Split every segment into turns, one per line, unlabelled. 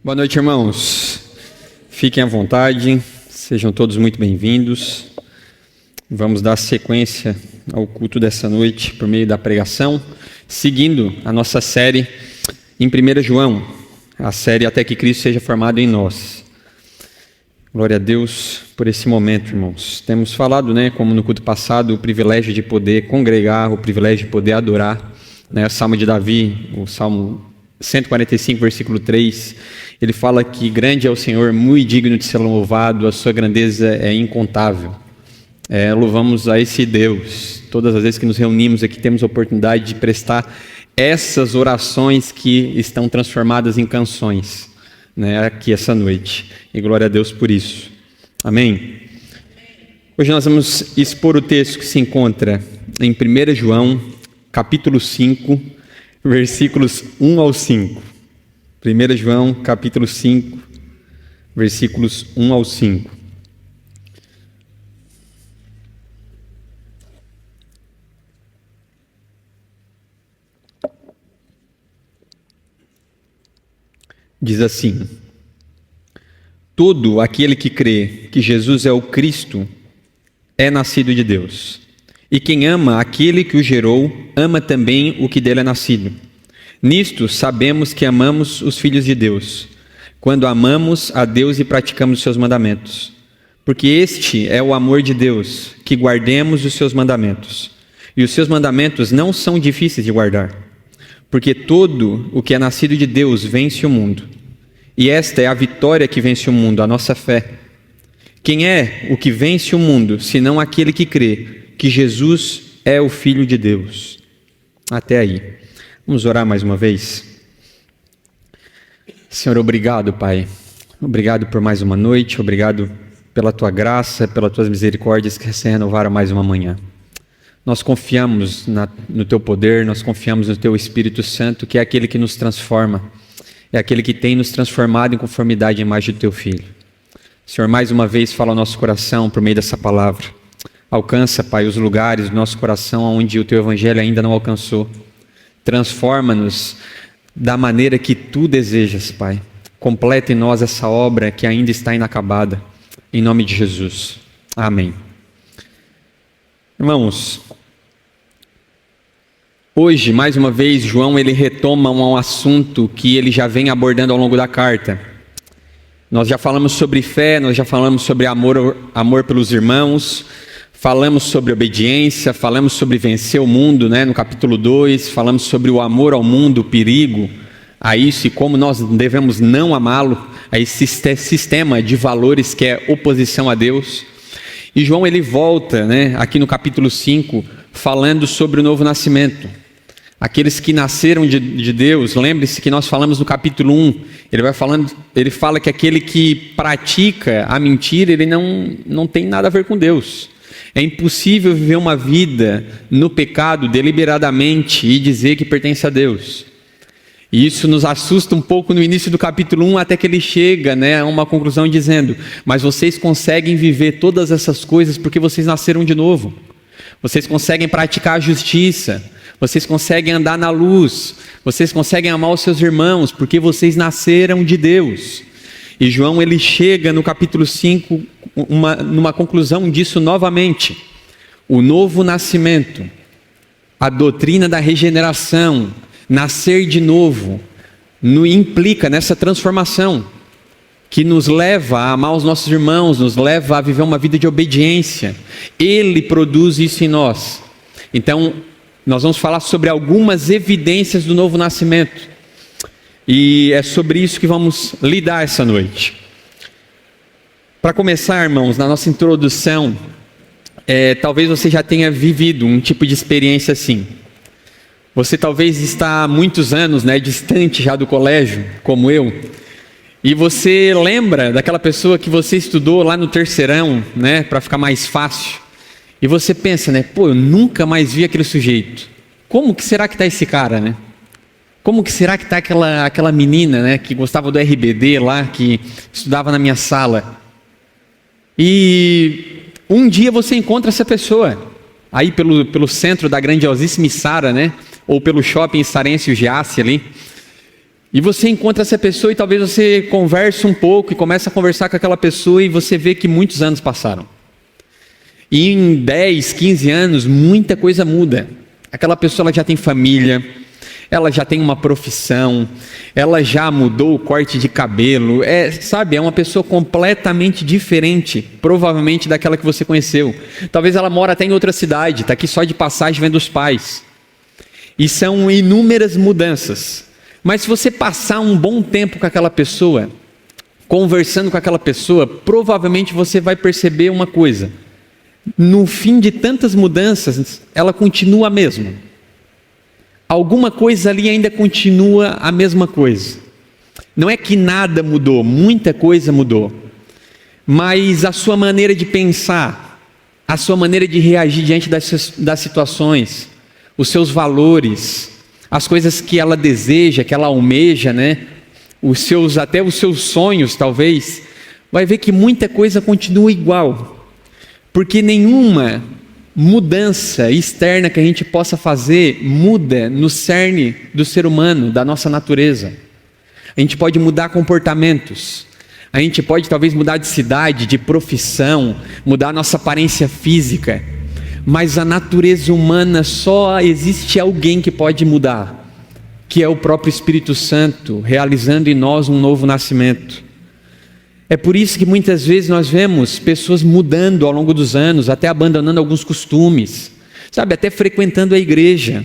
Boa noite, irmãos. Fiquem à vontade, sejam todos muito bem-vindos. Vamos dar sequência ao culto dessa noite por meio da pregação, seguindo a nossa série em 1 João, a série Até que Cristo seja formado em nós. Glória a Deus por esse momento, irmãos. Temos falado, como no culto passado, o privilégio de poder congregar, o privilégio de poder adorar. O Salmo de Davi, o Salmo 145, versículo 3, ele fala que grande é o Senhor, muito digno de ser louvado, a sua grandeza é incontável. Louvamos a esse Deus. Todas as vezes que nos reunimos aqui, temos a oportunidade de prestar essas orações que estão transformadas em canções, aqui essa noite. E glória a Deus por isso. Amém? Hoje nós vamos expor o texto que se encontra em 1 João, capítulo 5, versículos 1 ao 5. 1 João, capítulo 5, versículos 1 ao 5. Diz assim: todo aquele que crê que Jesus é o Cristo é nascido de Deus. E quem ama aquele que o gerou, ama também o que dele é nascido. Nisto sabemos que amamos os filhos de Deus, quando amamos a Deus e praticamos os seus mandamentos. Porque este é o amor de Deus, que guardemos os seus mandamentos. E os seus mandamentos não são difíceis de guardar, porque todo o que é nascido de Deus vence o mundo. E esta é a vitória que vence o mundo, a nossa fé. Quem é o que vence o mundo, senão aquele que crê que Jesus é o Filho de Deus? Até aí. Vamos orar mais uma vez. Senhor, obrigado, Pai. Obrigado por mais uma noite. Obrigado pela Tua graça, pelas Tuas misericórdias que se renovaram mais uma manhã. Nós confiamos no Teu poder, nós confiamos no Teu Espírito Santo, que é aquele que nos transforma. É aquele que tem nos transformado em conformidade à imagem do Teu Filho. Senhor, mais uma vez fala ao nosso coração por meio dessa palavra. Alcança, Pai, os lugares do nosso coração onde o Teu Evangelho ainda não alcançou. Transforma-nos da maneira que Tu desejas, Pai. Completa em nós essa obra que ainda está inacabada. Em nome de Jesus. Amém. Irmãos, hoje, mais uma vez, João ele retoma um assunto que ele já vem abordando ao longo da carta. Nós já falamos sobre fé, nós já falamos sobre amor pelos irmãos. Falamos sobre obediência, falamos sobre vencer o mundo, no capítulo 2, falamos sobre o amor ao mundo, o perigo a isso e como nós devemos não amá-lo, a esse sistema de valores que é oposição a Deus. E João ele volta, aqui no capítulo 5, falando sobre o novo nascimento. Aqueles que nasceram de Deus, lembre-se que nós falamos no capítulo 1, ele fala que aquele que pratica a mentira, ele não tem nada a ver com Deus. É impossível viver uma vida no pecado deliberadamente e dizer que pertence a Deus. E isso nos assusta um pouco no início do capítulo 1, até que ele chega a uma conclusão dizendo: mas vocês conseguem viver todas essas coisas porque vocês nasceram de novo. Vocês conseguem praticar a justiça, vocês conseguem andar na luz, vocês conseguem amar os seus irmãos porque vocês nasceram de Deus. E João ele chega no capítulo 5 numa conclusão disso novamente. O novo nascimento, a doutrina da regeneração, nascer de novo, implica nessa transformação que nos leva a amar os nossos irmãos, nos leva a viver uma vida de obediência. Ele produz isso em nós. Então, nós vamos falar sobre algumas evidências do novo nascimento. E é sobre isso que vamos lidar essa noite. Para começar, irmãos, na nossa introdução, talvez você já tenha vivido um tipo de experiência assim. Você talvez está há muitos anos, distante já do colégio, como eu, e você lembra daquela pessoa que você estudou lá no terceirão, para ficar mais fácil, e você pensa, eu nunca mais vi aquele sujeito. Como que será que está esse cara, Como que será que está aquela menina, que gostava do RBD lá, que estudava na minha sala? E um dia você encontra essa pessoa, aí pelo centro da grandiosíssima Sara, ou pelo shopping Sarense, o Giasse ali. E você encontra essa pessoa e talvez você converse um pouco e começa a conversar com aquela pessoa e você vê que muitos anos passaram. E em 10, 15 anos, muita coisa muda. Aquela pessoa ela já tem família, ela já tem uma profissão, ela já mudou o corte de cabelo, é uma pessoa completamente diferente, provavelmente daquela que você conheceu. Talvez ela mora até em outra cidade, está aqui só de passagem vendo os pais. E são inúmeras mudanças. Mas se você passar um bom tempo com aquela pessoa, conversando com aquela pessoa, provavelmente você vai perceber uma coisa. No fim de tantas mudanças, ela continua a mesma. Alguma coisa ali ainda continua a mesma coisa. Não é que nada mudou, muita coisa mudou. Mas a sua maneira de pensar, a sua maneira de reagir diante das situações, os seus valores, as coisas que ela deseja, que ela almeja, né? Até os seus sonhos, talvez, vai ver que muita coisa continua igual. Porque nenhuma mudança externa que a gente possa fazer muda no cerne do ser humano, da nossa natureza. A gente pode mudar comportamentos, a gente pode talvez mudar de cidade, de profissão, mudar a nossa aparência física, mas a natureza humana só existe alguém que pode mudar, que é o próprio Espírito Santo, realizando em nós um novo nascimento. É por isso que muitas vezes nós vemos pessoas mudando ao longo dos anos, até abandonando alguns costumes, até frequentando a igreja,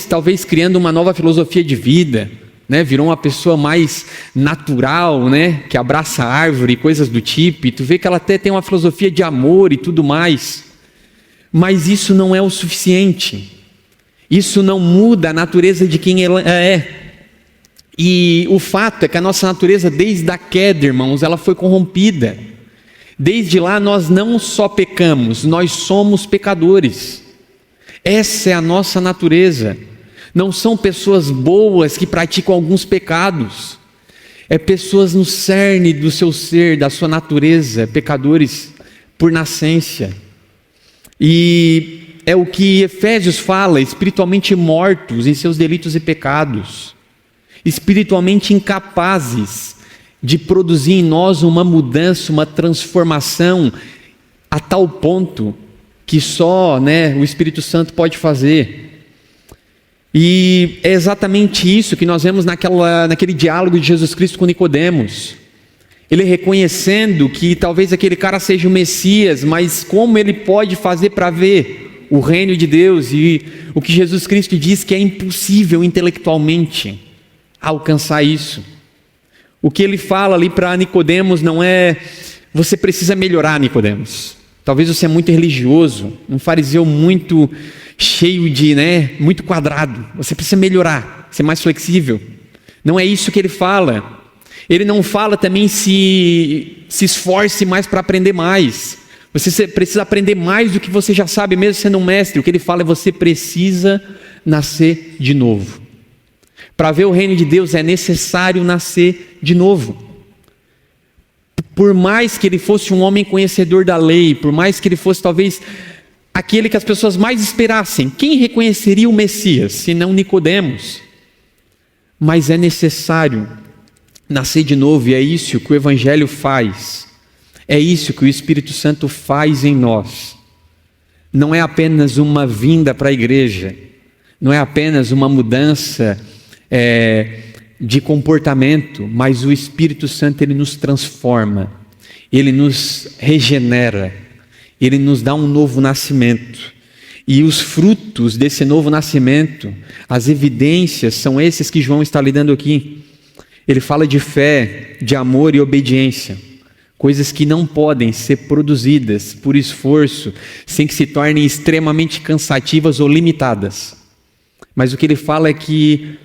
talvez criando uma nova filosofia de vida, né? Virou uma pessoa mais natural, né? Que abraça a árvore e coisas do tipo, e tu vê que ela até tem uma filosofia de amor e tudo mais, mas isso não é o suficiente, isso não muda a natureza de quem ela é. E o fato é que a nossa natureza, desde a queda, irmãos, ela foi corrompida. Desde lá nós não só pecamos, nós somos pecadores. Essa é a nossa natureza. Não são pessoas boas que praticam alguns pecados. É pessoas no cerne do seu ser, da sua natureza, pecadores por nascença. E é o que Efésios fala, espiritualmente mortos em seus delitos e pecados. Espiritualmente incapazes de produzir em nós uma mudança, uma transformação a tal ponto que só, o Espírito Santo pode fazer. E é exatamente isso que nós vemos naquele diálogo de Jesus Cristo com Nicodemos. Ele reconhecendo que talvez aquele cara seja o Messias, mas como ele pode fazer para ver o reino de Deus? E o que Jesus Cristo diz que é impossível intelectualmente alcançar isso. O que ele fala ali para Nicodemos não é: você precisa melhorar, Nicodemos. Talvez você é muito religioso, um fariseu muito cheio de, muito quadrado. Você precisa melhorar, ser mais flexível. Não é isso que ele fala. Ele não fala também se esforce mais para aprender mais. Você precisa aprender mais do que você já sabe, mesmo sendo um mestre. O que ele fala é: você precisa nascer de novo. Para ver o reino de Deus é necessário nascer de novo. Por mais que ele fosse um homem conhecedor da lei, por mais que ele fosse talvez aquele que as pessoas mais esperassem, quem reconheceria o Messias, se não Nicodemos? Mas é necessário nascer de novo, e é isso que o Evangelho faz. É isso que o Espírito Santo faz em nós. Não é apenas uma vinda para a igreja, não é apenas uma mudança de comportamento, mas o Espírito Santo ele nos transforma, ele nos regenera, ele nos dá um novo nascimento. E os frutos desse novo nascimento, as evidências, são esses que João está lhe dando aqui. Ele fala de fé, de amor e obediência, coisas que não podem ser produzidas por esforço, sem que se tornem extremamente cansativas ou limitadas. Mas o que ele fala é que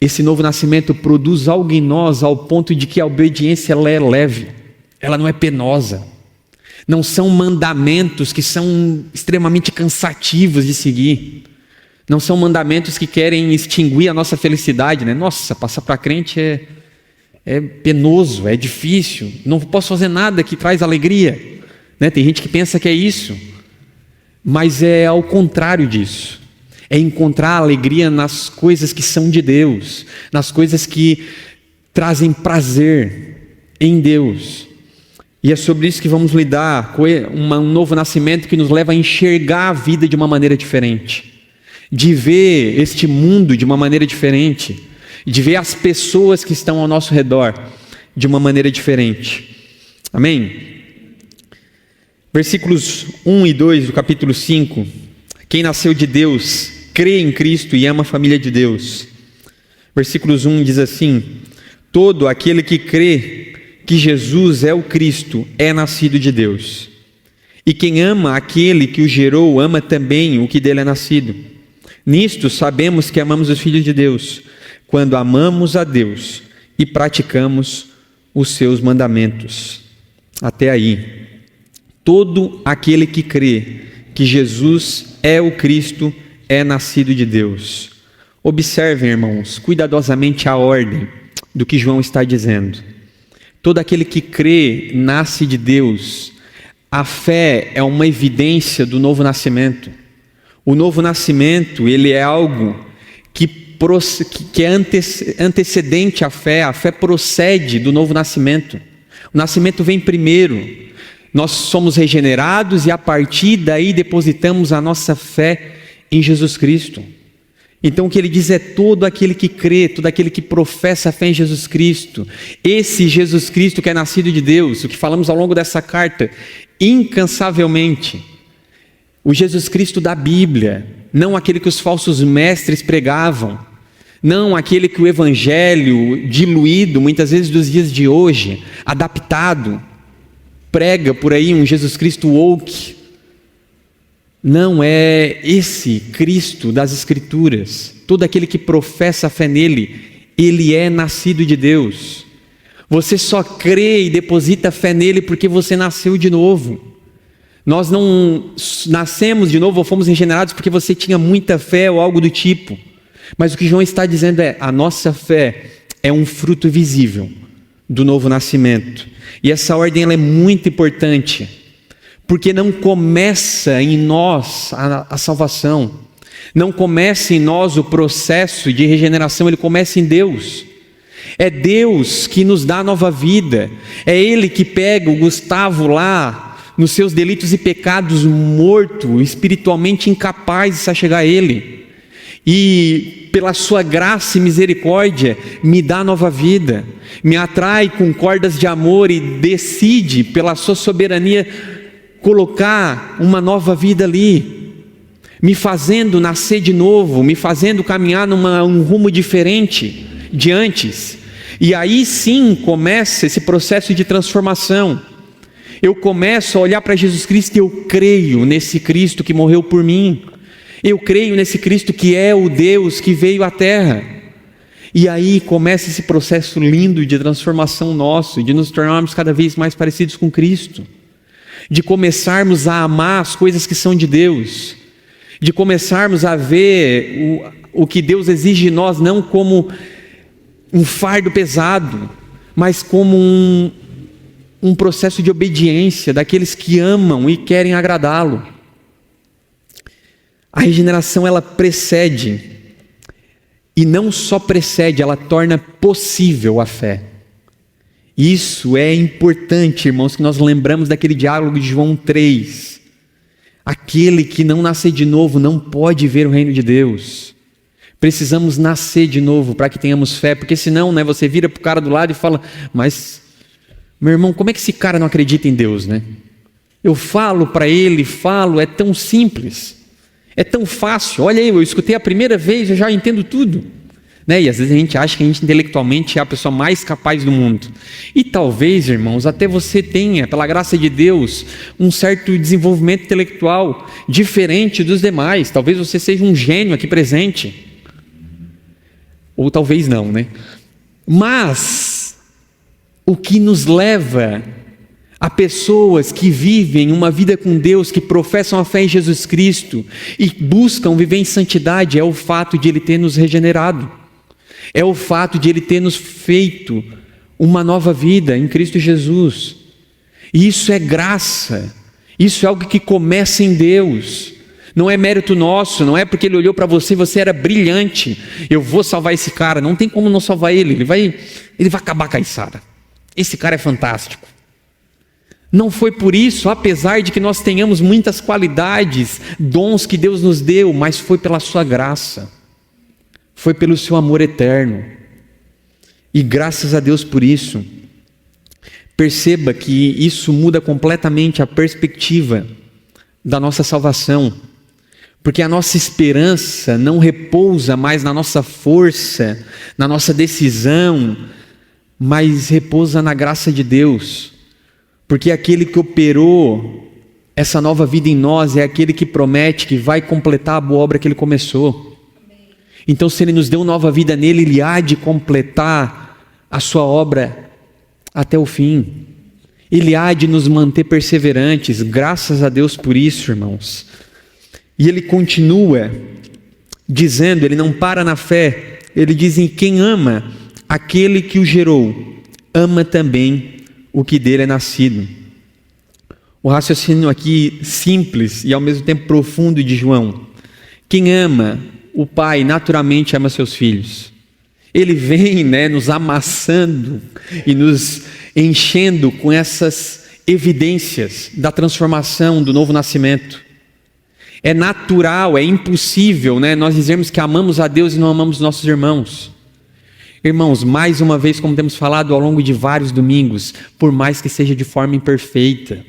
esse novo nascimento produz algo em nós ao ponto de que a obediência ela é leve, ela não é penosa. Não são mandamentos que são extremamente cansativos de seguir. Não são mandamentos que querem extinguir a nossa felicidade, Nossa, passar para crente é penoso, é difícil. Não posso fazer nada que traz alegria, Tem gente que pensa que é isso, mas é ao contrário disso. é encontrar alegria nas coisas que são de Deus, nas coisas que trazem prazer em Deus. E é sobre isso que vamos lidar, com um novo nascimento que nos leva a enxergar a vida de uma maneira diferente, de ver este mundo de uma maneira diferente, de ver as pessoas que estão ao nosso redor de uma maneira diferente. Amém? Versículos 1 e 2 do capítulo 5. Quem nasceu de Deus, crê em Cristo e ama a família de Deus. Versículos 1 diz assim: todo aquele que crê que Jesus é o Cristo é nascido de Deus. E quem ama aquele que o gerou, ama também o que dele é nascido. Nisto sabemos que amamos os filhos de Deus, quando amamos a Deus e praticamos os seus mandamentos. Até aí. Todo aquele que crê que Jesus é o Cristo é nascido de Deus. Observem, irmãos, cuidadosamente a ordem do que João está dizendo. Todo aquele que crê nasce de Deus. A fé é uma evidência do novo nascimento. O novo nascimento, ele é algo que é antecedente à fé. A fé procede do novo nascimento. O nascimento vem primeiro. Nós somos regenerados e a partir daí depositamos a nossa fé em Jesus Cristo. Então o que ele diz é todo aquele que crê, todo aquele que professa a fé em Jesus Cristo. Esse Jesus Cristo que é nascido de Deus, o que falamos ao longo dessa carta, incansavelmente. O Jesus Cristo da Bíblia, não aquele que os falsos mestres pregavam, não aquele que o evangelho diluído, muitas vezes dos dias de hoje, adaptado, prega por aí um Jesus Cristo woke. Não é esse Cristo das Escrituras. Todo aquele que professa a fé nele, ele é nascido de Deus. Você só crê e deposita fé nele porque você nasceu de novo. Nós não nascemos de novo ou fomos regenerados porque você tinha muita fé ou algo do tipo. Mas o que João está dizendo é: a nossa fé é um fruto visível do novo nascimento. E essa ordem ela é muito importante, porque não começa em nós a salvação, não começa em nós o processo de regeneração, ele começa em Deus. É Deus que nos dá nova vida, é Ele que pega o Gustavo lá, nos seus delitos e pecados, morto, espiritualmente incapaz de se achegar a Ele, e pela sua graça e misericórdia me dá nova vida, me atrai com cordas de amor e decide pela sua soberania colocar uma nova vida ali, me fazendo nascer de novo, me fazendo caminhar um rumo diferente de antes. E aí sim começa esse processo de transformação. Eu começo a olhar para Jesus Cristo e eu creio nesse Cristo que morreu por mim. Eu creio nesse Cristo que é o Deus que veio à terra. E aí começa esse processo lindo de transformação nosso, de nos tornarmos cada vez mais parecidos com Cristo, de começarmos a amar as coisas que são de Deus, de começarmos a ver o que Deus exige de nós não como um fardo pesado, mas como um processo de obediência daqueles que amam e querem agradá-lo. A regeneração ela precede, e não só precede, ela torna possível a fé. Isso é importante, irmãos, que nós lembramos daquele diálogo de João 3. Aquele que não nascer de novo não pode ver o reino de Deus. Precisamos nascer de novo para que tenhamos fé, porque senão, você vira para o cara do lado e fala: mas, meu irmão, como é que esse cara não acredita em Deus, Eu falo para ele, é tão simples, é tão fácil, olha aí, eu escutei a primeira vez, eu já entendo tudo. E às vezes a gente acha que a gente intelectualmente é a pessoa mais capaz do mundo. E talvez, irmãos, até você tenha, pela graça de Deus, um certo desenvolvimento intelectual diferente dos demais. Talvez você seja um gênio aqui presente. Ou talvez não, Mas o que nos leva a pessoas que vivem uma vida com Deus, que professam a fé em Jesus Cristo e buscam viver em santidade, é o fato de Ele ter nos regenerado. É o fato de Ele ter nos feito uma nova vida em Cristo Jesus. E isso é graça. Isso é algo que começa em Deus. Não é mérito nosso, não é porque ele olhou para você e você era brilhante. Eu vou salvar esse cara. Não tem como não salvar ele. Ele vai acabar com a Sara. Esse cara é fantástico. Não foi por isso, apesar de que nós tenhamos muitas qualidades, dons que Deus nos deu, mas foi pela sua graça. Foi pelo seu amor eterno. E graças a Deus por isso. Perceba que isso muda completamente a perspectiva da nossa salvação. Porque a nossa esperança não repousa mais na nossa força, na nossa decisão, mas repousa na graça de Deus. Porque aquele que operou essa nova vida em nós é aquele que promete que vai completar a boa obra que ele começou. Então, se ele nos deu nova vida nele, ele há de completar a sua obra até o fim. Ele há de nos manter perseverantes, graças a Deus por isso, irmãos. E ele continua dizendo, ele não para na fé, ele diz: em quem ama aquele que o gerou, ama também o que dele é nascido. O raciocínio aqui simples e ao mesmo tempo profundo de João. Quem ama o Pai naturalmente ama seus filhos. Ele vem, nos amassando e nos enchendo com essas evidências da transformação, do novo nascimento. É natural, é impossível, nós dizermos que amamos a Deus e não amamos nossos irmãos. Irmãos, mais uma vez, como temos falado ao longo de vários domingos, por mais que seja de forma imperfeita,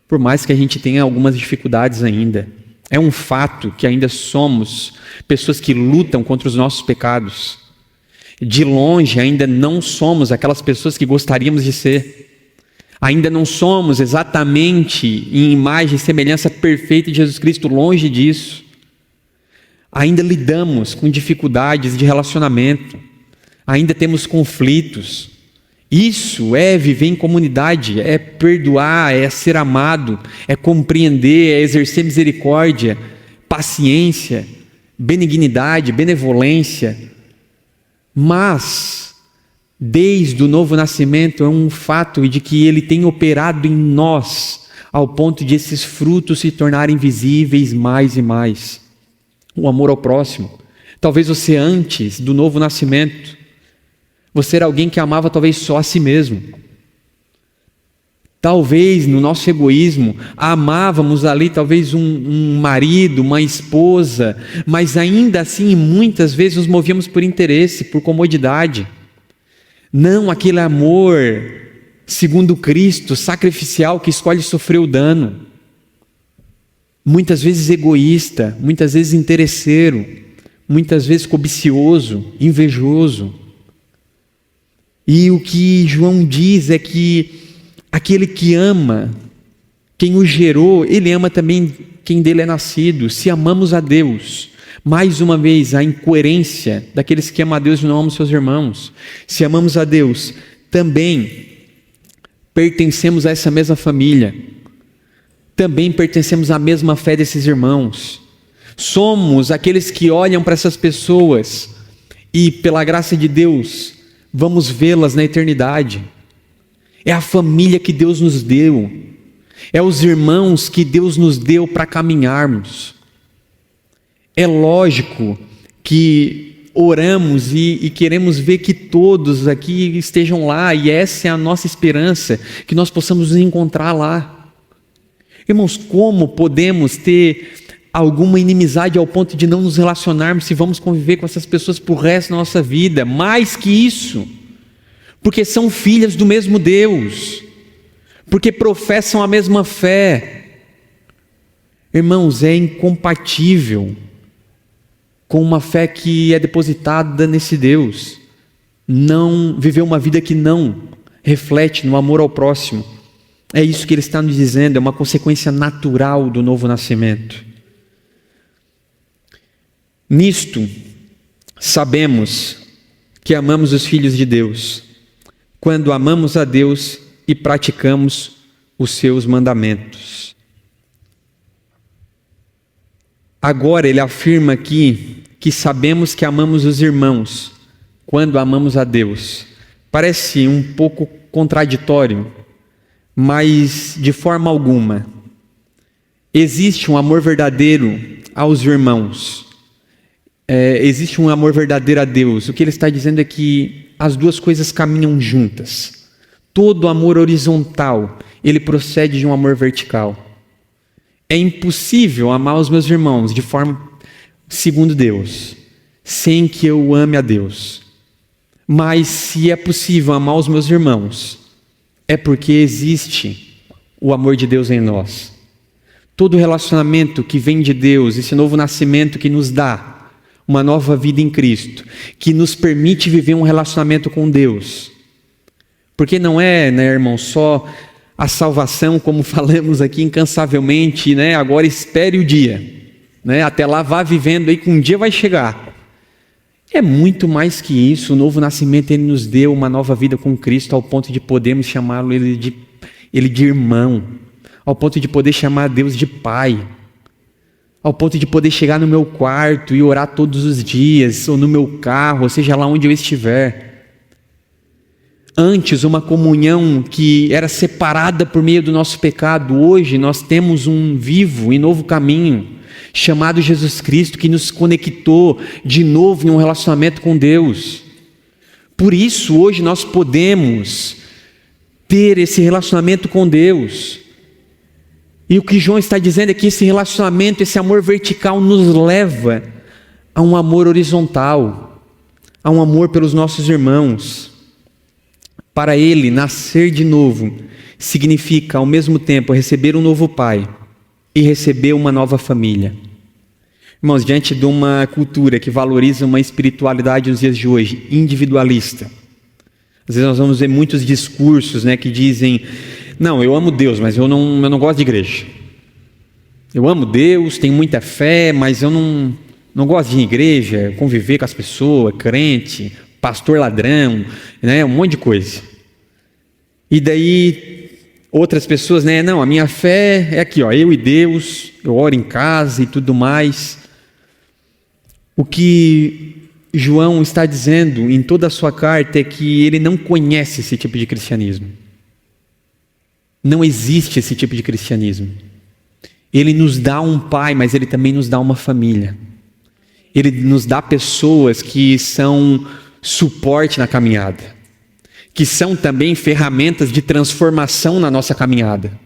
por mais que a gente tenha algumas dificuldades ainda, é um fato que ainda somos pessoas que lutam contra os nossos pecados. De longe ainda não somos aquelas pessoas que gostaríamos de ser. Ainda não somos exatamente em imagem e semelhança perfeita de Jesus Cristo, longe disso. Ainda lidamos com dificuldades de relacionamento. Ainda temos conflitos. Isso é viver em comunidade, é perdoar, é ser amado, é compreender, é exercer misericórdia, paciência, benignidade, benevolência. Mas, desde o novo nascimento, é um fato de que ele tem operado em nós, ao ponto de esses frutos se tornarem visíveis mais e mais. O amor ao próximo. Talvez você, antes do novo nascimento, você era alguém que amava talvez só a si mesmo. Talvez no nosso egoísmo amávamos ali talvez um marido, uma esposa, mas ainda assim muitas vezes nos movíamos por interesse, por comodidade. Não aquele amor segundo Cristo, sacrificial, que escolhe sofrer o dano. Muitas vezes egoísta, muitas vezes interesseiro, muitas vezes cobicioso, invejoso. E o que João diz é que aquele que ama, quem o gerou, ele ama também quem dele é nascido. Se amamos a Deus, mais uma vez, a incoerência daqueles que amam a Deus e não amam seus irmãos. Se amamos a Deus, também pertencemos a essa mesma família. Também pertencemos à mesma fé desses irmãos. Somos aqueles que olham para essas pessoas e, pela graça de Deus, vamos vê-las na eternidade. É a família que Deus nos deu. É os irmãos que Deus nos deu para caminharmos. É lógico que oramos e queremos ver que todos aqui estejam lá, e essa é a nossa esperança, que nós possamos nos encontrar lá. Irmãos, como podemos ter alguma inimizade ao ponto de não nos relacionarmos se vamos conviver com essas pessoas por resto da nossa vida? Mais que isso, porque são filhas do mesmo Deus, porque professam a mesma fé. Irmãos, é incompatível com uma fé que é depositada nesse Deus não viver uma vida que não reflete no amor ao próximo. É isso que ele está nos dizendo, é uma consequência natural do novo nascimento. Nisto, sabemos que amamos os filhos de Deus, quando amamos a Deus e praticamos os seus mandamentos. Agora ele afirma aqui que sabemos que amamos os irmãos quando amamos a Deus. Parece um pouco contraditório, mas de forma alguma. existe um amor verdadeiro aos irmãos. Existe um amor verdadeiro a Deus. O que ele está dizendo é que as duas coisas caminham juntas. Todo amor horizontal, ele procede de um amor vertical. É impossível amar os meus irmãos de forma segundo Deus, sem que eu ame a Deus. Mas se é possível amar os meus irmãos, é porque existe o amor de Deus em nós. Todo relacionamento que vem de Deus, esse novo nascimento que nos dá uma nova vida em Cristo, que nos permite viver um relacionamento com Deus. Porque não é, irmão, só a salvação, como falamos aqui incansavelmente, agora espere o dia. Até lá vá vivendo aí que um dia vai chegar. É muito mais que isso. O novo nascimento, ele nos deu uma nova vida com Cristo, ao ponto de podermos chamá-lo ele de irmão, ao ponto de poder chamar Deus de Pai, ao ponto de poder chegar no meu quarto e orar todos os dias, ou no meu carro, ou seja lá onde eu estiver. Antes, uma comunhão que era separada por meio do nosso pecado, hoje nós temos um vivo e novo caminho, chamado Jesus Cristo, que nos conectou de novo em um relacionamento com Deus. Por isso, hoje nós podemos ter esse relacionamento com Deus. E o que João está dizendo é que esse relacionamento, esse amor vertical nos leva a um amor horizontal, a um amor pelos nossos irmãos. Para ele, nascer de novo significa, ao mesmo tempo, receber um novo pai e receber uma nova família. Irmãos, diante de uma cultura que valoriza uma espiritualidade nos dias de hoje, individualista, às vezes nós vamos ver muitos discursos que dizem: não, eu amo Deus, mas eu não gosto de igreja. Eu amo Deus, tenho muita fé, mas eu não gosto de ir em igreja, conviver com as pessoas, crente, pastor ladrão, um monte de coisa. E daí outras pessoas, não, a minha fé é aqui, eu e Deus, eu oro em casa e tudo mais. O que João está dizendo em toda a sua carta é que ele não conhece esse tipo de cristianismo. Não existe esse tipo de cristianismo. Ele nos dá um pai, mas ele também nos dá uma família. Ele nos dá pessoas que são suporte na caminhada, que são também ferramentas de transformação na nossa caminhada,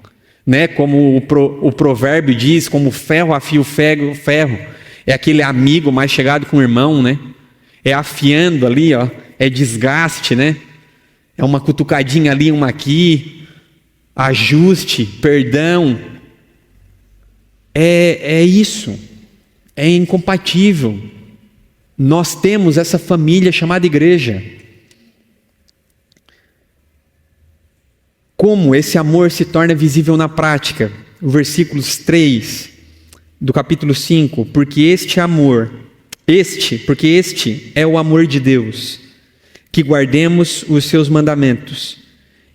como o provérbio diz, como ferro afia o ferro, é aquele amigo mais chegado com o irmão, é afiando ali, é desgaste, é uma cutucadinha ali, uma aqui, ajuste, perdão, é isso, é incompatível. Nós temos essa família chamada igreja. Como esse amor se torna visível na prática? O versículos 3 do capítulo 5, porque este é o amor de Deus, que guardemos os seus mandamentos,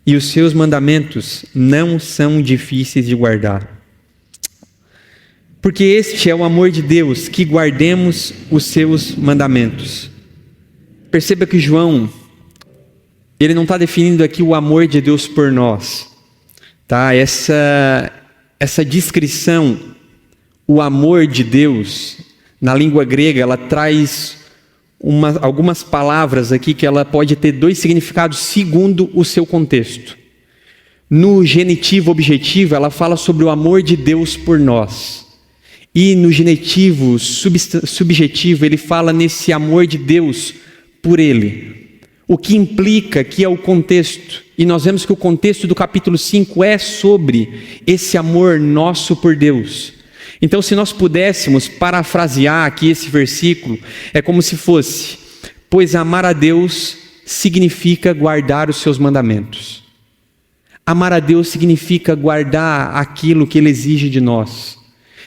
e os seus mandamentos não são difíceis de guardar. Porque este é o amor de Deus, que guardemos os seus mandamentos. Perceba que João, ele não está definindo aqui o amor de Deus por nós. Essa descrição, o amor de Deus, na língua grega, ela traz algumas palavras aqui que ela pode ter dois significados segundo o seu contexto. No genitivo objetivo, ela fala sobre o amor de Deus por nós. E no genitivo subjetivo, ele fala nesse amor de Deus por ele. O que implica que é o contexto. E nós vemos que o contexto do capítulo 5 é sobre esse amor nosso por Deus. Então, se nós pudéssemos parafrasear aqui esse versículo, é como se fosse: pois amar a Deus significa guardar os seus mandamentos. Amar a Deus significa guardar aquilo que Ele exige de nós.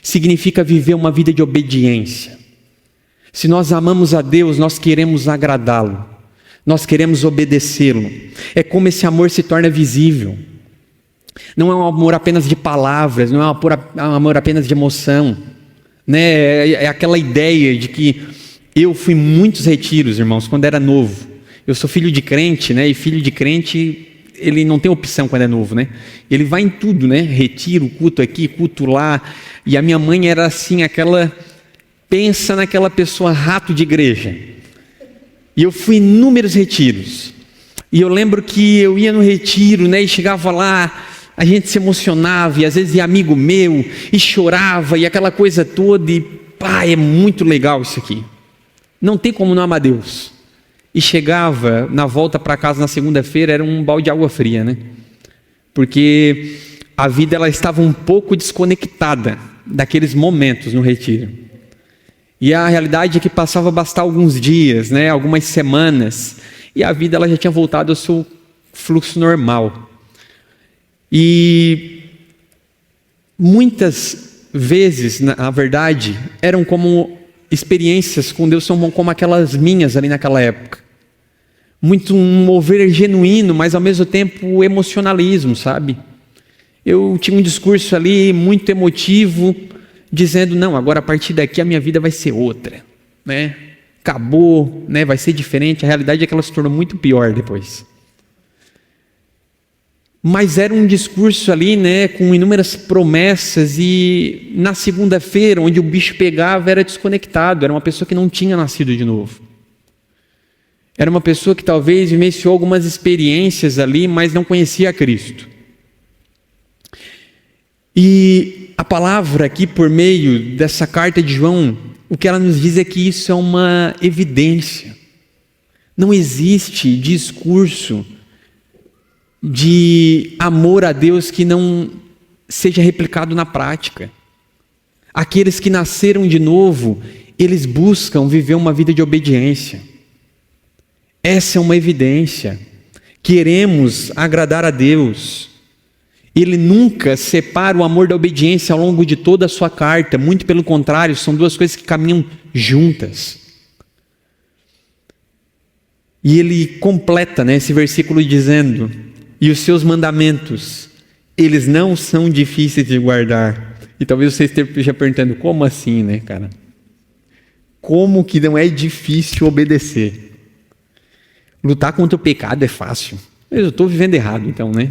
Significa viver uma vida de obediência. Se nós amamos a Deus, nós queremos agradá-lo. Nós queremos obedecê-lo. É como esse amor se torna visível. Não é um amor apenas de palavras, não é um amor apenas de emoção. É aquela ideia de que eu fui em muitos retiros, irmãos, quando era novo. Eu sou filho de crente, e filho de crente ele não tem opção quando é novo, né? Ele vai em tudo, né? Retiro, culto aqui, culto lá. E a minha mãe era assim, pensa naquela pessoa rato de igreja. E eu fui em inúmeros retiros. E eu lembro que eu ia no retiro, né? E chegava lá, a gente se emocionava, e às vezes ia amigo meu, e chorava, e aquela coisa toda, e pá, é muito legal isso aqui. Não tem como não amar Deus. E chegava, na volta para casa na segunda-feira, era um balde de água fria, né? Porque a vida ela estava um pouco desconectada daqueles momentos no retiro. E a realidade é que passava a bastar alguns dias, né? Algumas semanas, e a vida ela já tinha voltado ao seu fluxo normal. E muitas vezes, na verdade, eram como experiências com Deus, são como aquelas minhas ali naquela época. Muito um mover genuíno, mas ao mesmo tempo emocionalismo, sabe? Eu tinha um discurso ali muito emotivo, dizendo, não, agora a partir daqui a minha vida vai ser outra, né? Acabou, né? Vai ser diferente. A realidade é que ela se tornou muito pior depois. Mas era um discurso ali, né, com inúmeras promessas, e na segunda-feira, onde o bicho pegava, era desconectado, era uma pessoa que não tinha nascido de novo. Era uma pessoa que talvez vivenciou algumas experiências ali, mas não conhecia a Cristo. E a palavra aqui, por meio dessa carta de João, o que ela nos diz é que isso é uma evidência. Não existe discurso de amor a Deus que não seja replicado na prática. Aqueles que nasceram de novo, eles buscam viver uma vida de obediência. Essa é uma evidência. Queremos agradar a Deus. Ele nunca separa o amor da obediência ao longo de toda a sua carta. Muito pelo contrário, são duas coisas que caminham juntas. E ele completa, né, esse versículo dizendo: e os seus mandamentos, eles não são difíceis de guardar. E talvez você esteja perguntando, como assim, né, cara? Como que não é difícil obedecer? Lutar contra o pecado é fácil. Eu estou vivendo errado, então, né?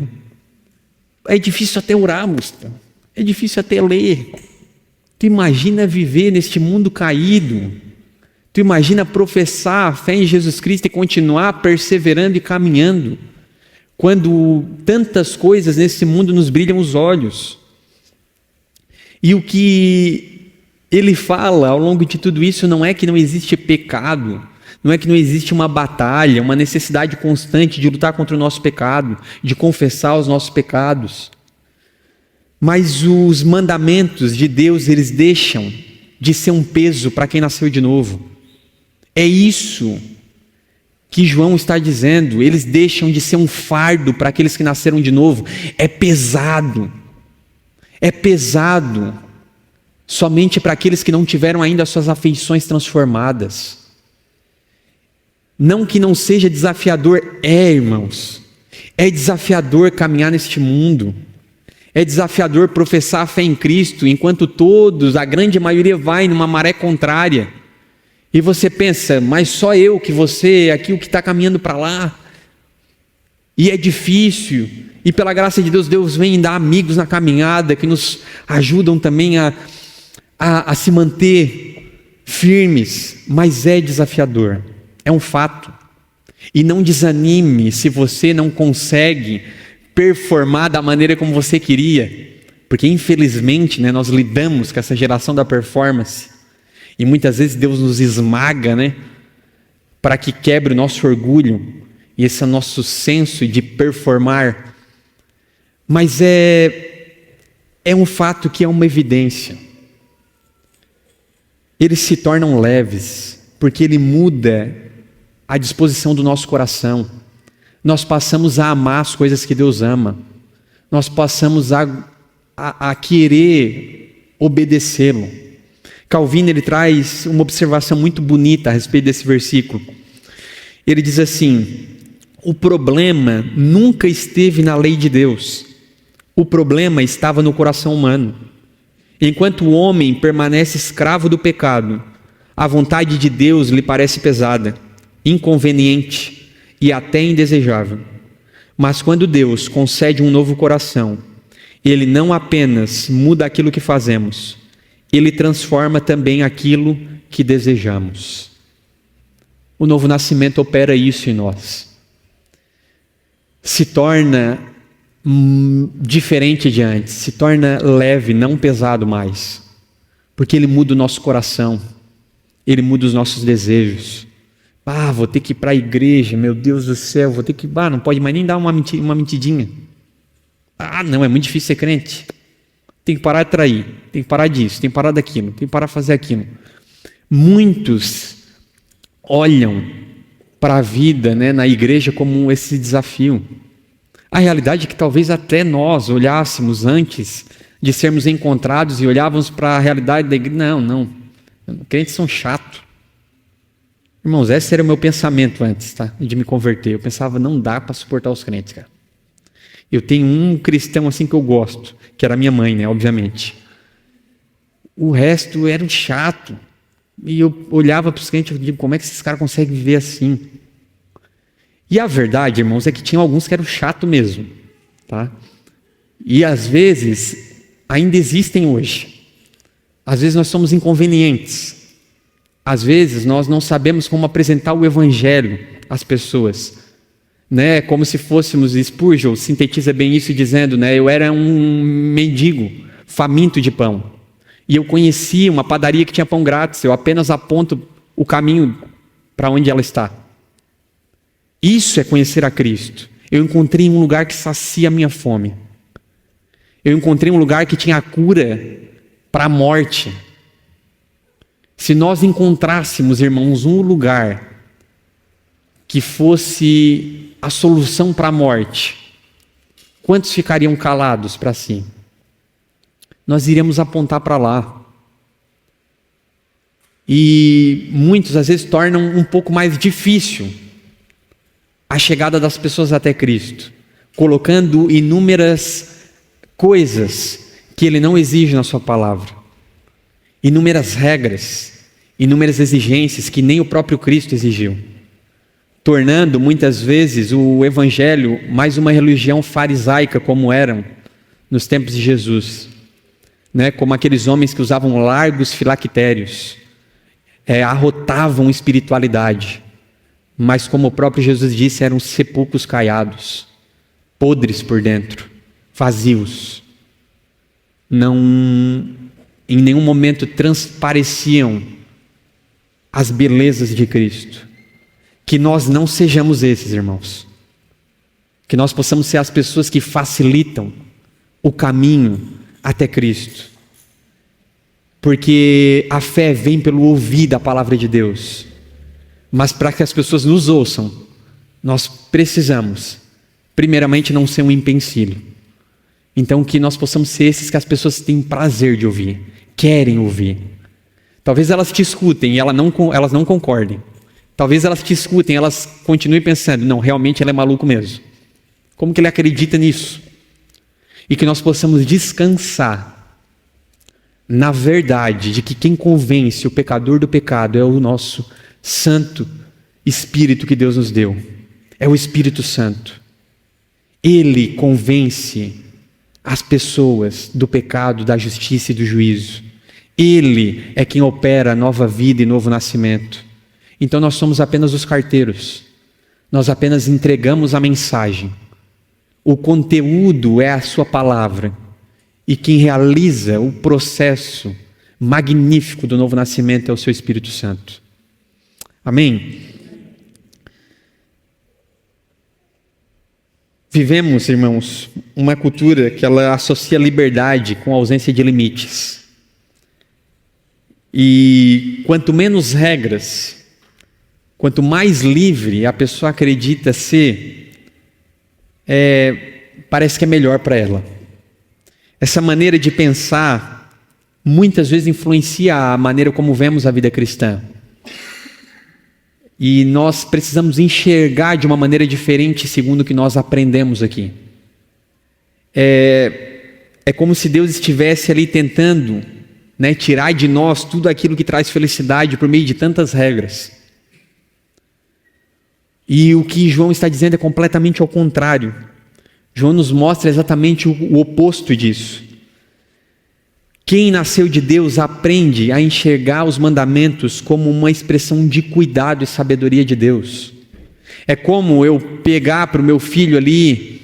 É difícil até orar, Musta. É difícil até ler. Tu imagina viver neste mundo caído. Tu imagina professar a fé em Jesus Cristo e continuar perseverando e caminhando, quando tantas coisas nesse mundo nos brilham os olhos. E o que ele fala ao longo de tudo isso não é que não existe pecado, não é que não existe uma batalha, uma necessidade constante de lutar contra o nosso pecado, de confessar os nossos pecados. Mas os mandamentos de Deus, eles deixam de ser um peso para quem nasceu de novo. É isso que João está dizendo. Eles deixam de ser um fardo para aqueles que nasceram de novo. É pesado. É pesado somente para aqueles que não tiveram ainda as suas afeições transformadas. Não que não seja desafiador, irmãos. É desafiador caminhar neste mundo. É desafiador professar a fé em Cristo, enquanto todos, a grande maioria, vai numa maré contrária. E você pensa, mas só eu, que você, aqui o que está caminhando para lá. E é difícil. E pela graça de Deus, Deus vem dar amigos na caminhada, que nos ajudam também a se manter firmes. Mas é desafiador. É um fato. E não desanime se você não consegue performar da maneira como você queria. Porque infelizmente, né, nós lidamos com essa geração da performance. E muitas vezes Deus nos esmaga, né, para que quebre o nosso orgulho e esse nosso senso de performar. Mas é um fato que é uma evidência. Eles se tornam leves, porque ele muda a disposição do nosso coração. Nós passamos a amar as coisas que Deus ama. Nós passamos a querer obedecê-lo. Calvino, ele traz uma observação muito bonita a respeito desse versículo. Ele diz assim: o problema nunca esteve na lei de Deus. O problema estava no coração humano. Enquanto o homem permanece escravo do pecado, a vontade de Deus lhe parece pesada, inconveniente e até indesejável. Mas quando Deus concede um novo coração, Ele não apenas muda aquilo que fazemos, Ele transforma também aquilo que desejamos. O novo nascimento opera isso em nós. Se torna diferente de antes, se torna leve, não pesado mais. Porque Ele muda o nosso coração, Ele muda os nossos desejos. Vou ter que ir para a igreja, meu Deus do céu, vou ter que... não pode mais nem dar uma mentidinha. Não, é muito difícil ser crente. Tem que parar de trair, tem que parar disso, tem que parar daquilo, tem que parar de fazer aquilo. Muitos olham para a vida, na igreja como esse desafio. A realidade é que talvez até nós olhássemos antes de sermos encontrados e olhávamos para a realidade da igreja. Não, crentes são chatos. Irmãos, esse era o meu pensamento antes, de me converter. Eu pensava, não dá para suportar os crentes, cara. Eu tenho um cristão assim que eu gosto, que era minha mãe, obviamente. O resto era um chato. E eu olhava para os crentes e digo, como é que esses caras conseguem viver assim? E a verdade, irmãos, é que tinha alguns que eram chato mesmo. E às vezes, ainda existem hoje. Às vezes nós somos inconvenientes. Às vezes nós não sabemos como apresentar o evangelho às pessoas. Como se fôssemos, Spurgeon sintetiza bem isso dizendo, eu era um mendigo, faminto de pão. E eu conhecia uma padaria que tinha pão grátis, eu apenas aponto o caminho para onde ela está. Isso é conhecer a Cristo. Eu encontrei um lugar que sacia a minha fome. Eu encontrei um lugar que tinha a cura para a morte. Se nós encontrássemos, irmãos, um lugar que fosse a solução para a morte, quantos ficariam calados para si? Nós iríamos apontar para lá. E muitos, às vezes, tornam um pouco mais difícil a chegada das pessoas até Cristo, colocando inúmeras coisas que Ele não exige na sua palavra, inúmeras regras, inúmeras exigências que nem o próprio Cristo exigiu, tornando muitas vezes o Evangelho mais uma religião farisaica, como eram nos tempos de Jesus, como aqueles homens que usavam largos filactérios, arrotavam espiritualidade, mas como o próprio Jesus disse, eram sepulcros caiados, podres por dentro, vazios, em nenhum momento transpareciam as belezas de Cristo. Que nós não sejamos esses, irmãos. Que nós possamos ser as pessoas que facilitam o caminho até Cristo. Porque a fé vem pelo ouvir da palavra de Deus. Mas para que as pessoas nos ouçam, nós precisamos, primeiramente, não ser um empecilho. Então, que nós possamos ser esses que as pessoas têm prazer de ouvir, querem ouvir. Talvez elas te escutem e elas não concordem. Talvez elas te escutem e elas continuem pensando, não, realmente ele é maluco mesmo. Como que ele acredita nisso? E que nós possamos descansar na verdade de que quem convence o pecador do pecado é o nosso Santo Espírito que Deus nos deu. É o Espírito Santo. Ele convence as pessoas do pecado, da justiça e do juízo. Ele é quem opera a nova vida e novo nascimento. Então nós somos apenas os carteiros. Nós apenas entregamos a mensagem. O conteúdo é a sua palavra. E quem realiza o processo magnífico do novo nascimento é o seu Espírito Santo. Amém? Vivemos, irmãos, uma cultura que ela associa liberdade com ausência de limites. E quanto menos regras, quanto mais livre a pessoa acredita ser, parece que é melhor para ela. Essa maneira de pensar muitas vezes influencia a maneira como vemos a vida cristã. E nós precisamos enxergar de uma maneira diferente segundo o que nós aprendemos aqui. É como se Deus estivesse ali tentando, tirar de nós tudo aquilo que traz felicidade por meio de tantas regras. E o que João está dizendo é completamente ao contrário. João nos mostra exatamente o oposto disso. Quem nasceu de Deus aprende a enxergar os mandamentos como uma expressão de cuidado e sabedoria de Deus. É como eu pegar para o meu filho ali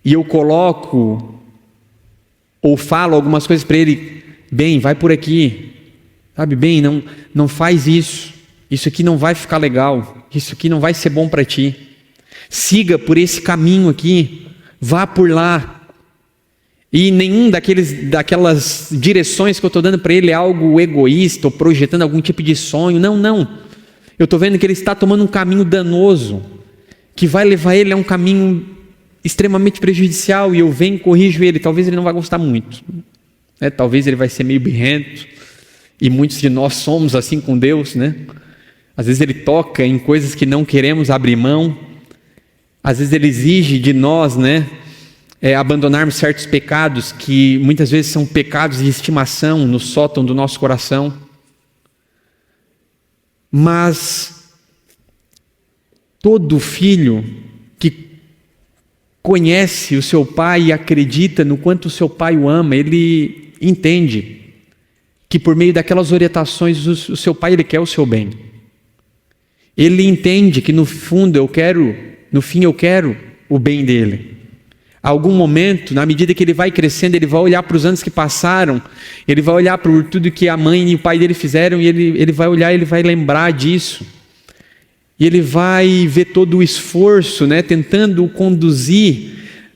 e eu coloco ou falo algumas coisas para ele: bem, vai por aqui, sabe, bem, não faz isso, isso aqui não vai ficar legal, isso aqui não vai ser bom para ti, siga por esse caminho aqui, vá por lá. E nenhum daquelas direções que eu estou dando para ele é algo egoísta ou projetando algum tipo de sonho. Não. Eu estou vendo que ele está tomando um caminho danoso, que vai levar ele a um caminho extremamente prejudicial, e eu venho e corrijo ele. Talvez ele não vai gostar muito, né? Talvez ele vai ser meio birrento, e muitos de nós somos assim com Deus, né? Às vezes ele toca em coisas que não queremos abrir mão, às vezes ele exige de nós, né? Abandonarmos certos pecados que muitas vezes são pecados de estimação no sótão do nosso coração. Mas todo filho que conhece o seu pai e acredita no quanto o seu pai o ama, ele entende que por meio daquelas orientações o seu pai, ele quer o seu bem. Ele entende que no fim eu quero o bem dele. A algum momento, na medida que ele vai crescendo, ele vai olhar para os anos que passaram, ele vai olhar para tudo que a mãe e o pai dele fizeram, e ele vai olhar, ele vai lembrar disso. E ele vai ver todo o esforço, né, tentando o conduzir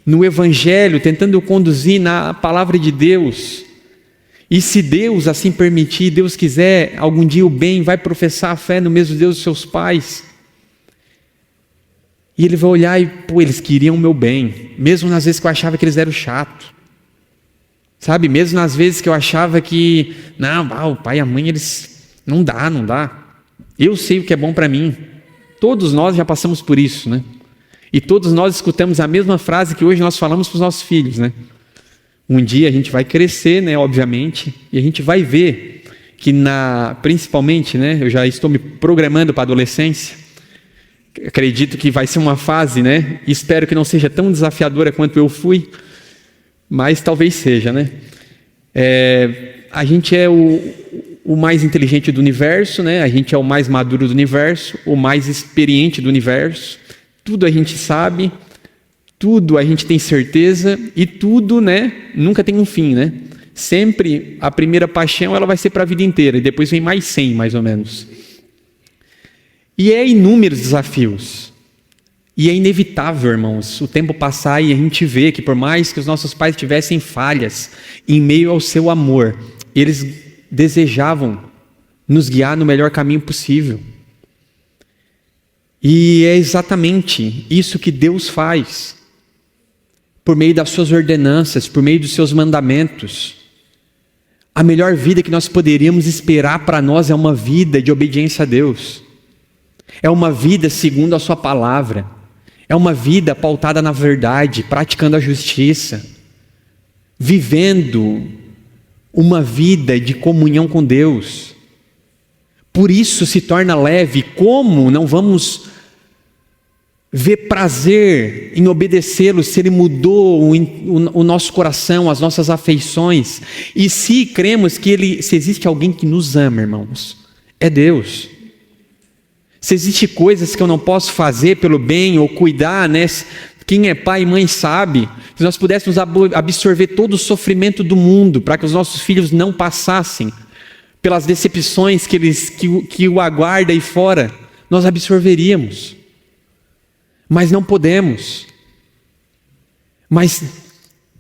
no Evangelho, tentando o conduzir na palavra de Deus. E se Deus assim permitir, Deus quiser, algum dia o bem, vai professar a fé no mesmo Deus dos seus pais. E ele vai olhar e, eles queriam o meu bem, mesmo nas vezes que eu achava que eles eram chatos, sabe, mesmo nas vezes que eu achava que, o pai e a mãe, eles, não dá, eu sei o que é bom para mim. Todos nós já passamos por isso, né? E todos nós escutamos a mesma frase que hoje nós falamos para os nossos filhos, né? Um dia a gente vai crescer, né, obviamente, e a gente vai ver que principalmente, né, eu já estou me programando para a adolescência. Acredito que vai ser uma fase, né? Espero que não seja tão desafiadora quanto eu fui, mas talvez seja, né? A gente é o mais inteligente do universo, né? A gente é o mais maduro do universo, o mais experiente do universo. Tudo a gente sabe, tudo a gente tem certeza, e tudo, né, nunca tem um fim, né? Sempre a primeira paixão ela vai ser para a vida inteira, e depois vem mais 100, mais ou menos. E inúmeros desafios. E é inevitável, irmãos, o tempo passar e a gente vê que por mais que os nossos pais tivessem falhas, em meio ao seu amor, eles desejavam nos guiar no melhor caminho possível. E é exatamente isso que Deus faz, por meio das suas ordenanças, por meio dos seus mandamentos. A melhor vida que nós poderíamos esperar para nós é uma vida de obediência a Deus. É uma vida segundo a sua palavra. É uma vida pautada na verdade, praticando a justiça, vivendo uma vida de comunhão com Deus. Por isso se torna leve. Como não vamos ver prazer em obedecê-lo se ele mudou o nosso coração, as nossas afeições? E se cremos que se existe alguém que nos ama, irmãos, é Deus. Se existe coisas que eu não posso fazer pelo bem ou cuidar, né? Quem é pai e mãe sabe. Se nós pudéssemos absorver todo o sofrimento do mundo para que os nossos filhos não passassem pelas decepções que o aguarda aí fora, nós absorveríamos. Mas não podemos. Mas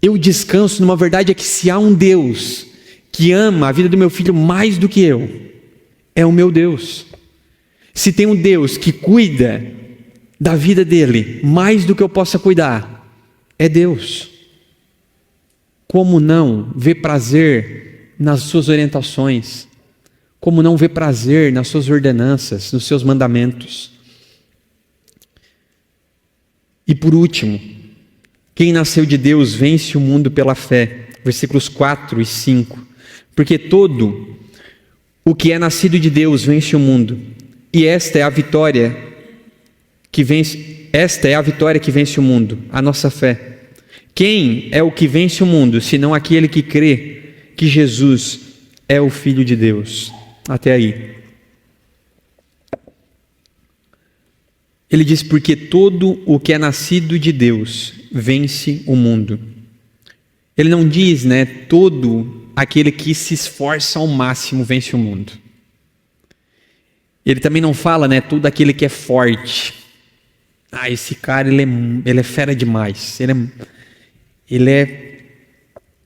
eu descanso numa verdade, é que se há um Deus que ama a vida do meu filho mais do que eu, é o meu Deus. Se tem um Deus que cuida da vida dele mais do que eu possa cuidar, é Deus. Como não ver prazer nas suas orientações? Como não ver prazer nas suas ordenanças, nos seus mandamentos? E por último, quem nasceu de Deus vence o mundo pela fé. Versículos 4 e 5. Porque todo o que é nascido de Deus vence o mundo. E esta é a vitória esta é a vitória que vence o mundo, a nossa fé. Quem é o que vence o mundo, senão aquele que crê que Jesus é o Filho de Deus? Até aí. Ele diz, porque todo o que é nascido de Deus vence o mundo. Ele não diz, todo aquele que se esforça ao máximo vence o mundo. Ele também não fala, todo aquele que é forte. Esse cara, ele é fera demais. Ele é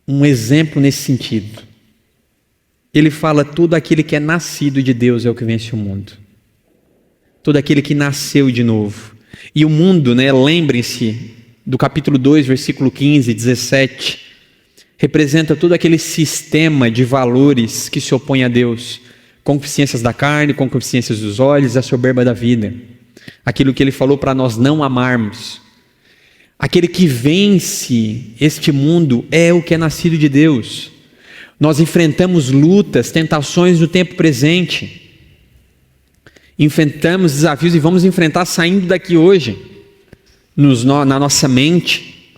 um exemplo nesse sentido. Ele fala, todo aquele que é nascido de Deus é o que vence o mundo. Todo aquele que nasceu de novo. E o mundo, lembrem-se do capítulo 2, versículo 15, 17, representa todo aquele sistema de valores que se opõe a Deus. Concupiscências da carne, concupiscências dos olhos, a soberba da vida. Aquilo que ele falou para nós não amarmos. Aquele que vence este mundo é o que é nascido de Deus. Nós enfrentamos lutas, tentações no tempo presente. Enfrentamos desafios e vamos enfrentar saindo daqui hoje, na nossa mente.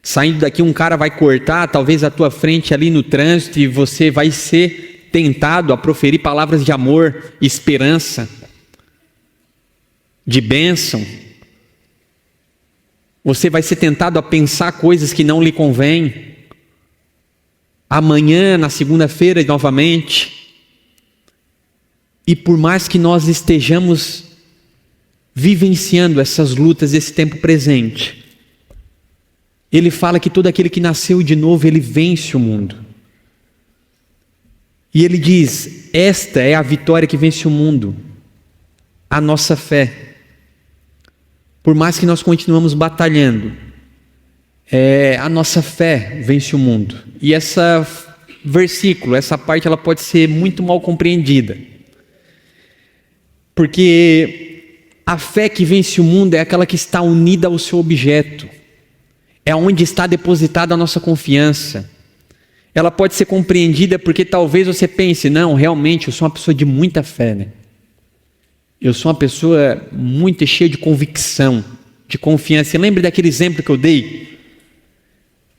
Saindo daqui, um cara vai cortar talvez a tua frente ali no trânsito e você vai ser tentado a proferir palavras de amor, esperança, de bênção. Você vai ser tentado a pensar coisas que não lhe convêm. Amanhã, na segunda-feira, novamente. E por mais que nós estejamos vivenciando essas lutas, esse tempo presente, ele fala que todo aquele que nasceu de novo, ele vence o mundo. E ele diz, esta é a vitória que vence o mundo, a nossa fé. Por mais que nós continuamos batalhando, a nossa fé vence o mundo. E essa versículo, essa parte, ela pode ser muito mal compreendida. Porque a fé que vence o mundo é aquela que está unida ao seu objeto. É onde está depositada a nossa confiança. Ela pode ser compreendida porque talvez você pense, não, realmente eu sou uma pessoa de muita fé, Eu sou uma pessoa muito cheia de convicção, de confiança. Lembre daquele exemplo que eu dei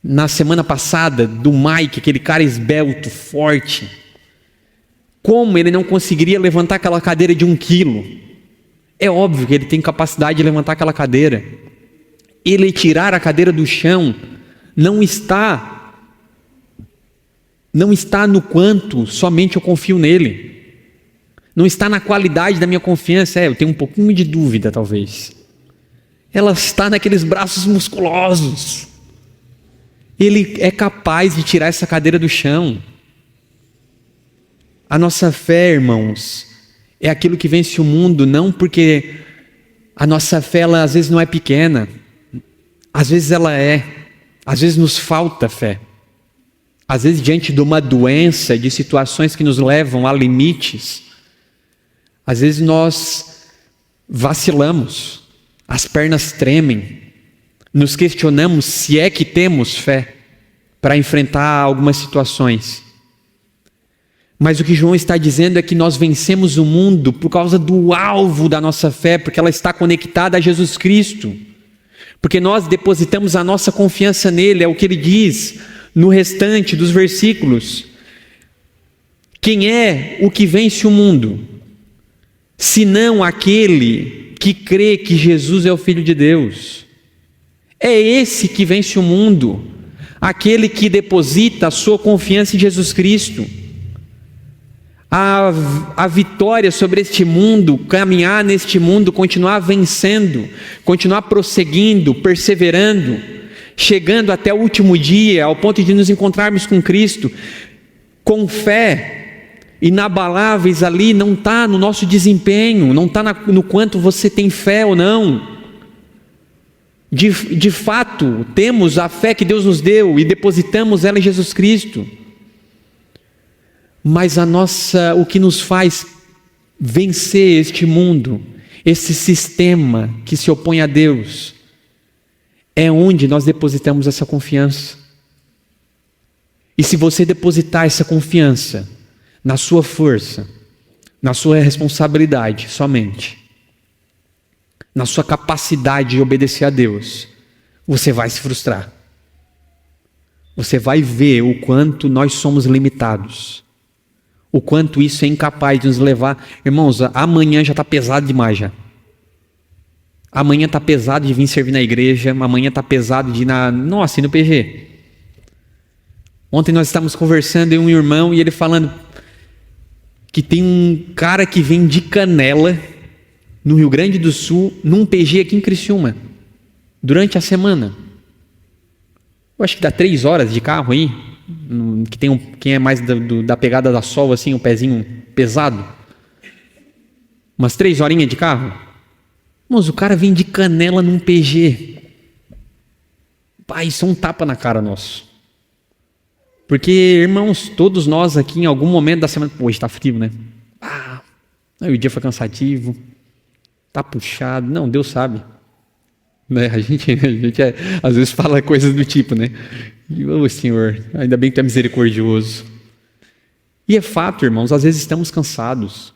na semana passada, do Mike, aquele cara esbelto, forte. Como ele não conseguiria levantar aquela cadeira de 1 quilo? É óbvio que ele tem capacidade de levantar aquela cadeira. Ele tirar a cadeira do chão não está no quanto somente eu confio nele. Não está na qualidade da minha confiança. Eu tenho um pouquinho de dúvida, talvez. Ela está naqueles braços musculosos. Ele é capaz de tirar essa cadeira do chão. A nossa fé, irmãos, é aquilo que vence o mundo, não porque a nossa fé, ela às vezes não é pequena. Às vezes ela é. Às vezes nos falta fé. Às vezes diante de uma doença, de situações que nos levam a limites, às vezes nós vacilamos, as pernas tremem, nos questionamos se é que temos fé para enfrentar algumas situações. Mas o que João está dizendo é que nós vencemos o mundo por causa do alvo da nossa fé, porque ela está conectada a Jesus Cristo. Porque nós depositamos a nossa confiança nele, é o que ele diz no restante dos versículos. Quem é o que vence o mundo? Senão aquele que crê que Jesus é o Filho de Deus. É esse que vence o mundo, aquele que deposita a sua confiança em Jesus Cristo. A vitória sobre este mundo, caminhar neste mundo, continuar vencendo, continuar prosseguindo, perseverando, chegando até o último dia, ao ponto de nos encontrarmos com Cristo, com fé, inabaláveis ali, não está no nosso desempenho, não está no quanto você tem fé ou não. De fato, temos a fé que Deus nos deu e depositamos ela em Jesus Cristo. Mas o que nos faz vencer este mundo, esse sistema que se opõe a Deus, é onde nós depositamos essa confiança. E se você depositar essa confiança na sua força, na sua responsabilidade somente, na sua capacidade de obedecer a Deus, você vai se frustrar. Você vai ver o quanto nós somos limitados, o quanto isso é incapaz de nos levar. Irmãos, amanhã já está pesado demais já. Amanhã está pesado de vir servir na igreja, amanhã está pesado de ir ir no PG. Ontem nós estávamos conversando, eu e um irmão, e ele falando que tem um cara que vem de Canela, no Rio Grande do Sul, num PG aqui em Criciúma, durante a semana. Eu acho que dá 3 horas de carro aí, que tem quem é mais da pegada da sol, assim, um pezinho pesado. Umas 3 horinhas de carro. Mas o cara vem de Canela num PG. Pai, isso é um tapa na cara nosso. Porque, irmãos, todos nós aqui em algum momento da semana, hoje está frio, né? O dia foi cansativo, está puxado. Não, Deus sabe. Né? A gente às vezes fala coisas do tipo, né? Ô Senhor, ainda bem que tu é misericordioso. E é fato, irmãos, às vezes estamos cansados.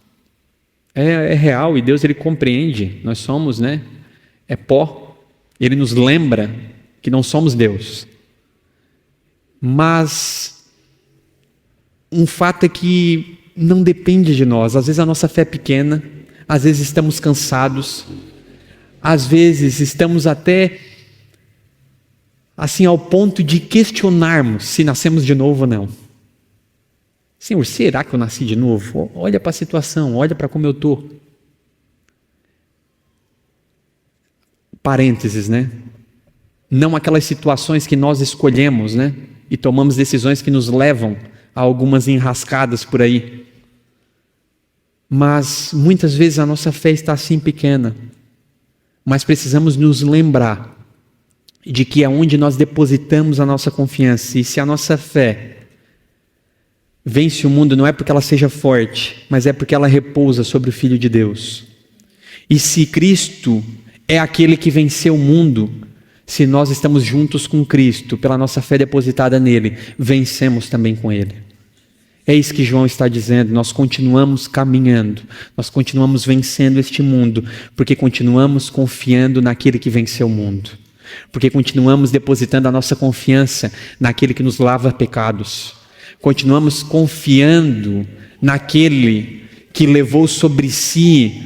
É real, e Deus, Ele compreende. Nós somos, né? É pó. Ele nos lembra que não somos Deus. Mas um fato é que não depende de nós. Às vezes a nossa fé é pequena, às vezes estamos cansados, às vezes estamos até assim ao ponto de questionarmos se nascemos de novo ou não. Senhor, será que eu nasci de novo? Olha para a situação, olha para como eu estou. Parênteses, né? Não aquelas situações que nós escolhemos, né? E tomamos decisões que nos levam a algumas enrascadas por aí. Mas muitas vezes a nossa fé está assim pequena. Mas precisamos nos lembrar de que é onde nós depositamos a nossa confiança. E se a nossa fé vence o mundo, não é porque ela seja forte, mas é porque ela repousa sobre o Filho de Deus. E se Cristo é aquele que venceu o mundo, se nós estamos juntos com Cristo, pela nossa fé depositada nele, vencemos também com ele. É isso que João está dizendo. Nós continuamos caminhando, nós continuamos vencendo este mundo, porque continuamos confiando naquele que venceu o mundo, porque continuamos depositando a nossa confiança naquele que nos lava pecados, continuamos confiando naquele que levou sobre si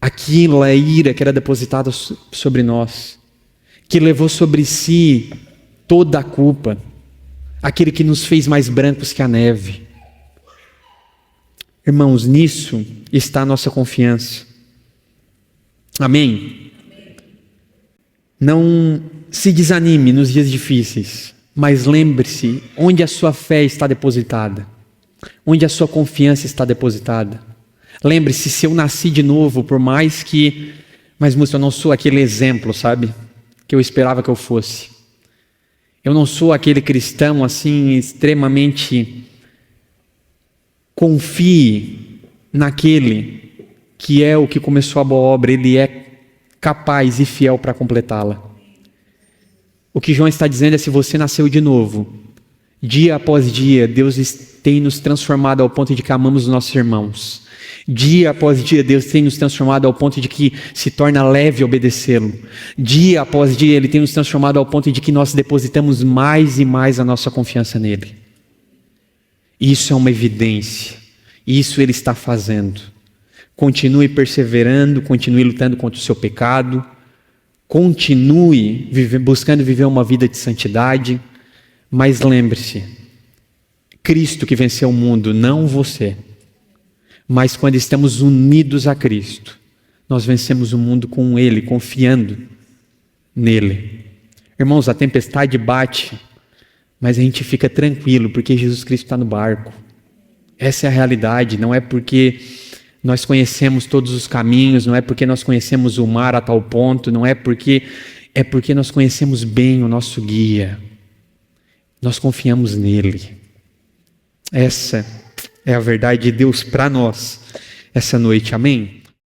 aquela ira que era depositada sobre nós, que levou sobre si toda a culpa, aquele que nos fez mais brancos que a neve. Irmãos, nisso está a nossa confiança. Amém? Não se desanime nos dias difíceis, mas lembre-se onde a sua fé está depositada, onde a sua confiança está depositada. Lembre-se, se eu nasci de novo, por mais que... Mas, moço, eu não sou aquele exemplo, sabe? Que eu esperava que eu fosse. Eu não sou aquele cristão assim extremamente... Confie naquele que é o que começou a boa obra, ele é capaz e fiel para completá-la. O que João está dizendo é: se você nasceu de novo, dia após dia, Deus tem nos transformado ao ponto de que amamos os nossos irmãos. Dia após dia, Deus tem nos transformado ao ponto de que se torna leve obedecê-lo. Dia após dia, Ele tem nos transformado ao ponto de que nós depositamos mais e mais a nossa confiança nele. Isso é uma evidência. Isso Ele está fazendo. Continue perseverando, continue lutando contra o seu pecado, continue buscando viver uma vida de santidade, mas lembre-se, Cristo que venceu o mundo, não você. Mas quando estamos unidos a Cristo, nós vencemos o mundo com Ele, confiando nele. Irmãos, a tempestade bate, mas a gente fica tranquilo, porque Jesus Cristo está no barco. Essa é a realidade, não é porque nós conhecemos todos os caminhos, não é porque nós conhecemos o mar a tal ponto, não é porque... É porque nós conhecemos bem o nosso guia. Nós confiamos nele. Essa é a verdade de Deus para nós essa noite, amém?